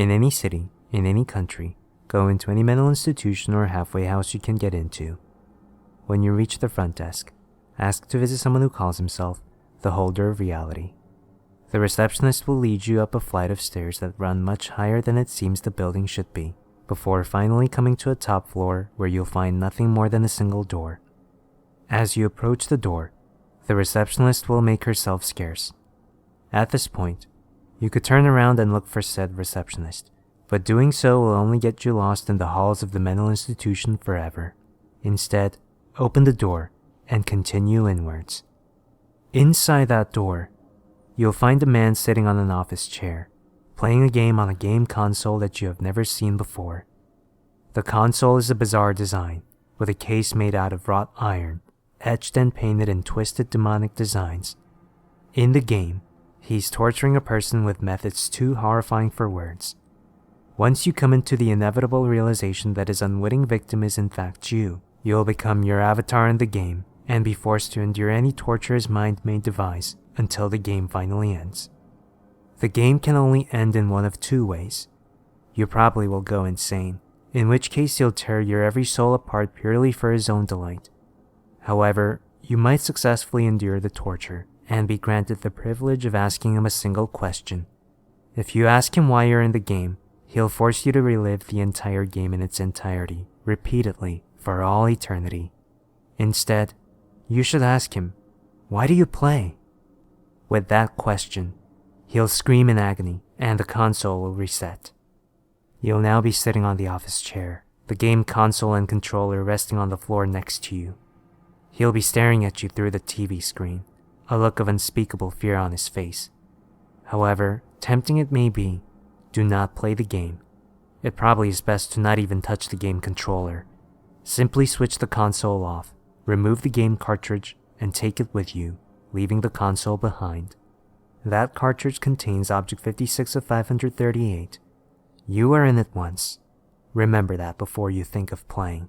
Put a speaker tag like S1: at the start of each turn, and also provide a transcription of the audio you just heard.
S1: In any city, in any country, go into any mental institution or halfway house you can get into. When you reach the front desk, ask to visit someone who calls himself the holder of reality. The receptionist will lead you up a flight of stairs that run much higher than it seems the building should be, before finally coming to a top floor where you'll find nothing more than a single door. As you approach the door, the receptionist will make herself scarce. At this point, you could turn around and look for said receptionist, but doing so will only get you lost in the halls of the mental institution forever. Instead, open the door and continue inwards. Inside that door, you'll find a man sitting on an office chair, playing a game on a game console that you have never seen before. The console is a bizarre design, with a case made out of wrought iron, etched and painted in twisted demonic designs. In the game, he's torturing a person with methods too horrifying for words. Once you come into the inevitable realization that his unwitting victim is in fact you'll become your avatar in the game and be forced to endure any torture his mind may devise until the game finally ends. The game can only end in one of two ways. You probably will go insane, in which case he'll tear your every soul apart purely for his own delight. However, you might successfully endure the torture and be granted the privilege of asking him a single question. If you ask him why you're in the game, he'll force you to relive the entire game in its entirety, repeatedly, for all eternity. Instead, you should ask him, "Why do you play?" With that question, he'll scream in agony and the console will reset. You'll now be sitting on the office chair, the game console and controller resting on the floor next to you. He'll be staring at you through the TV screen, a look of unspeakable fear on his face. However tempting it may be, do not play the game. It probably is best to not even touch the game controller. Simply switch the console off, remove the game cartridge, and take it with you, leaving the console behind. That cartridge contains Object 56 of 538. You are in it once. Remember that before you think of playing.